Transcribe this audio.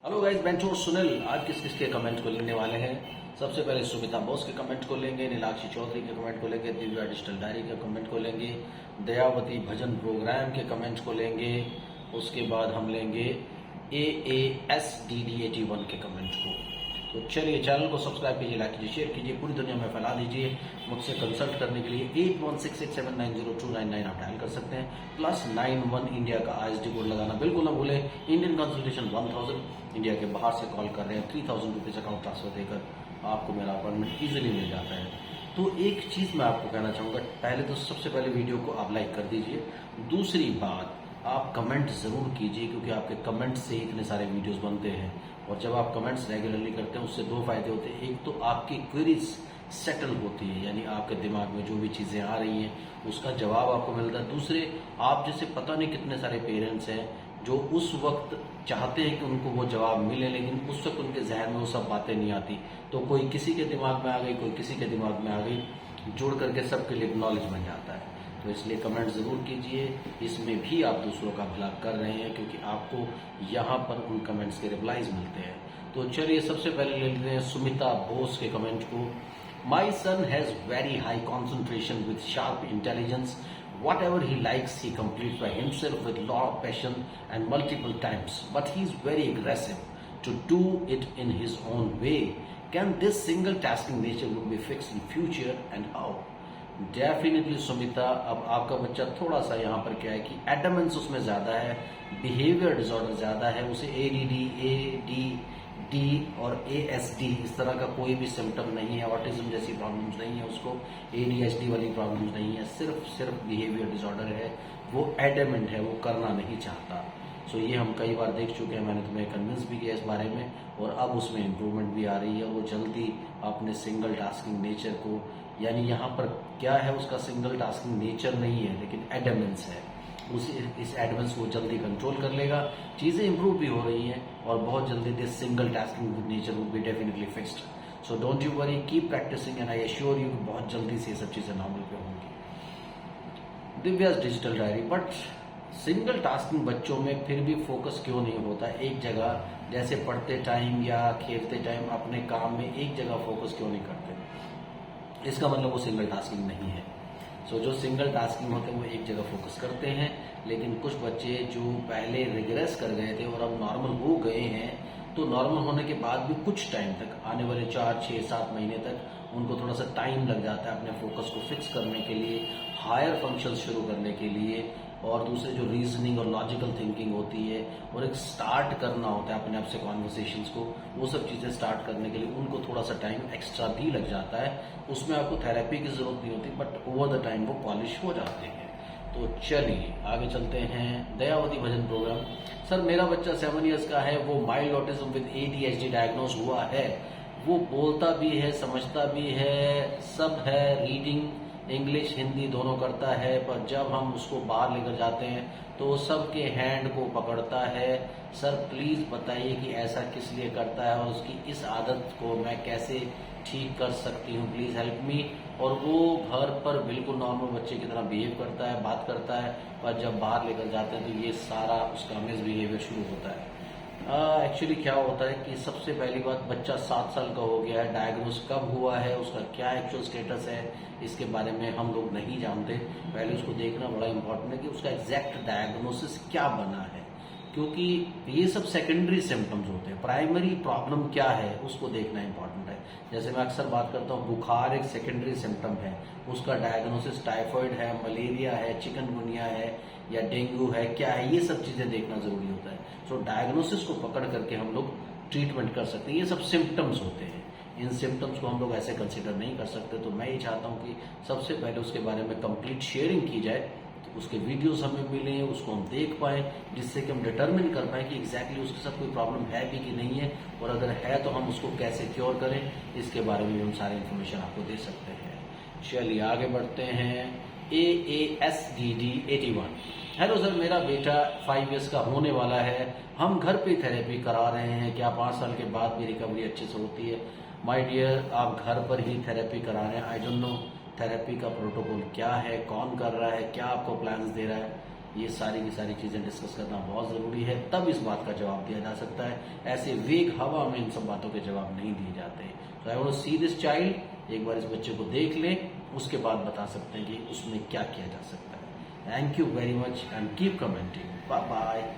Hello guys, बेंचो Sunil आज किस किस के कमेंट को लेने वाले हैं। सबसे पहले सुमिता बोस के कमेंट को लेंगे, नीलाक्षी चौधरी के कमेंट को लेंगे, दिव्या डिजिटल डायरी के कमेंट को लेंगे, दयावती भजन प्रोग्राम के कमेंट को लेंगे। उसके बाद हम लेंगे AASDD81 के कमेंट को। तो चलिए, चैनल को सब्सक्राइब कीजिए, लाइक कीजिए, शेयर कीजिए, पूरी दुनिया में फैला दीजिए। मुझसे कंसल्ट करने के लिए 8166790299 आप डायल कर सकते हैं। +91 इंडिया का ISD कोड लगाना बिल्कुल ना भूलें। इंडियन कंसल्टेशन 1000, इंडिया के बाहर से कॉल कर रहे हैं 3000 रुपीज अकाउंट ट्रांसफर देकर आपको मेरा अपॉइंटमेंट इजीली मिल जाता है। तो एक चीज मैं आपको कहना चाहूंगा, पहले तो सबसे पहले वीडियो को आप लाइक कर दीजिए। दूसरी बात, आप कमेंट जरूर कीजिए, क्योंकि आपके कमेंट से इतने सारे वीडियोस बनते हैं। और जब आप कमेंट्स रेगुलरली करते हैं उससे दो फायदे होते हैं। एक तो आपकी क्वेरीज सेटल होती है, यानी आपके दिमाग में जो भी चीजें आ रही हैं उसका जवाब आपको मिलता है। दूसरे, आप जैसे पता नहीं कितने सारे पेरेंट्स हैं जो उस वक्त चाहते हैं कि उनको वो जवाब मिले, लेकिन उस वक्त उनके जहन में वो सब बातें नहीं आती। तो कोई किसी के दिमाग में आ गई, कोई किसी के दिमाग में आ गई, जुड़ करके सबके लिए नॉलेज बन जाता है। तो इसलिए कमेंट जरूर कीजिए। इसमें भी आप दूसरों का भला कर रहे हैं, क्योंकि आपको यहाँ पर उन कमेंट्स के रिप्लाईज मिलते हैं। तो चलिए, सबसे पहले ले लेते हैं सुमिता बोस के कमेंट को। My son has very high concentration with sharp intelligence. Whatever he likes, he completes by himself with lot of passion and multiple times. But he is very aggressive to do it in his own way. Can this single tasking nature would be fixed in future and how? Definitely Sumita, अब आपका बच्चा थोड़ा सा यहाँ पर क्या है कि एडमेंस उसमें ज्यादा है, बिहेवियर डिसऑर्डर ज्यादा है। उसे ADD, ADD और ASD इस तरह का कोई भी सिम्टम नहीं है, ऑटिज्म जैसी प्रॉब्लम्स नहीं है उसको, ADHD वाली प्रॉब्लम्स नहीं है, सिर्फ बिहेवियर डिसऑर्डर है। वो एडमेंट है, वो करना नहीं चाहता। सो ये हम कई बार देख चुके हैं, मैंने तुम्हें कन्विंस भी किया इस बारे में, और अब उसमें इम्प्रूवमेंट भी आ रही है। वो जल्दी अपने सिंगल टास्किंग नेचर को, यानी यहाँ पर क्या है, उसका सिंगल टास्किंग नेचर नहीं है लेकिन एडमेंस है, इस एडमेंस को जल्दी कंट्रोल कर लेगा। चीजें इंप्रूव भी हो रही हैं और बहुत जल्दी this single tasking nature will be definitely fixed. So don't you worry, keep practicing and I assure you बहुत जल्दी से ये सब चीजें नॉर्मल पे होंगी। Divya's digital diary, but single tasking बच्चों में फिर भी फोकस क्यों नहीं होता एक जगह, जैसे पढ़ते टाइम या खेलते टाइम अपने काम में एक जगह फोकस क्यों नहीं करते? इसका मतलब वो सिंगल टास्किंग नहीं है। सो जो सिंगल टास्किंग होते हैं वो एक जगह फोकस करते हैं, लेकिन कुछ बच्चे जो पहले रिग्रेस कर गए थे और अब नॉर्मल हो गए हैं, तो नॉर्मल होने के बाद भी कुछ टाइम तक, आने वाले 4, 6, 7 महीने तक उनको थोड़ा सा टाइम लग जाता है अपने फोकस को फिक्स करने के लिए, हायर फंक्शन शुरू करने के लिए, और दूसरे जो रीजनिंग और लॉजिकल थिंकिंग होती है, और एक स्टार्ट करना होता है अपने आप से कॉन्वर्सेशंस को, वो सब चीजें स्टार्ट करने के लिए उनको थोड़ा सा टाइम एक्स्ट्रा भी लग जाता है। उसमें आपको थेरेपी की जरूरत नहीं होती, बट ओवर द टाइम वो पॉलिश हो जाते हैं। तो चलिए आगे चलते हैं। दयावती भजन प्रोग्राम, सर मेरा बच्चा 7 इयर्स का है, वो mild autism with ADHD diagnose हुआ है। वो बोलता भी है, समझता भी है, सब है, रीडिंग इंग्लिश हिंदी दोनों करता है, पर जब हम उसको बाहर लेकर जाते हैं तो सबके हैंड को पकड़ता है। सर प्लीज बताइए कि ऐसा किस लिए करता है और उसकी इस आदत को मैं कैसे ठीक कर सकती हूँ, प्लीज हेल्प मी। और वो घर पर बिल्कुल नॉर्मल बच्चे की तरह बिहेव करता है, बात करता है, पर जब बाहर लेकर जाते हैं तो ये सारा उसका मिसबिहेवियर शुरू होता है। एक्चुअली क्या होता है कि सबसे पहली बात, बच्चा 7 साल का हो गया है, डायग्नोस कब हुआ है, उसका क्या एक्चुअल स्टेटस है, इसके बारे में हम लोग नहीं जानते। पहले उसको देखना बड़ा इंपॉर्टेंट है कि उसका एग्जैक्ट डायग्नोसिस क्या बना है, क्योंकि ये सब सेकेंडरी सिम्टम्स होते हैं। प्राइमरी प्रॉब्लम क्या है उसको देखना इंपॉर्टेंट है। जैसे मैं अक्सर बात करता हूँ, बुखार एक सेकेंडरी सिम्टम है, उसका डायग्नोसिस टाइफाइड है, मलेरिया है, चिकनगुनिया है या डेंगू है, क्या है, ये सब चीजें देखना जरूरी होता है। सो डायग्नोसिस को पकड़ करके हम लोग ट्रीटमेंट कर सकते हैं। ये सब सिम्टम्स होते हैं, इन सिम्टम्स को हम लोग ऐसे कंसिडर नहीं कर सकते। तो मैं ये चाहता हूँ कि सबसे पहले उसके बारे में कंप्लीट शेयरिंग की जाए, तो उसके वीडियोस हमें मिले, उसको हम देख पाए, जिससे कि हम डिटरमिन कर पाए कि एग्जैक्टली उसके साथ कोई प्रॉब्लम है भी कि नहीं है, और अगर है तो हम उसको कैसे क्योर करें, इसके बारे में हम सारी इन्फॉर्मेशन आपको दे सकते हैं। चलिए आगे बढ़ते हैं। AASDD81, हेलो सर, मेरा बेटा 5 इयर्स का होने वाला है, हम घर पे थेरेपी करा रहे हैं, क्या 5 साल के बाद भी रिकवरी अच्छे से होती है? माय डियर, आप घर पर ही थेरेपी करा रहे हैं, आई डोंट नो थेरेपी का प्रोटोकॉल क्या है, कौन कर रहा है, क्या आपको प्लान्स दे रहा है। ये सारी की सारी चीजें डिस्कस करना बहुत जरूरी है, तब इस बात का जवाब दिया जा सकता है। ऐसे वेग हवा में इन सब बातों के जवाब नहीं दिए जाते। तो I want to see this child, एक बार इस बच्चे को देख ले, उसके बाद बता सकते हैं कि उसमें क्या किया जा सकता है। Thank you very much and keep commenting. Bye bye.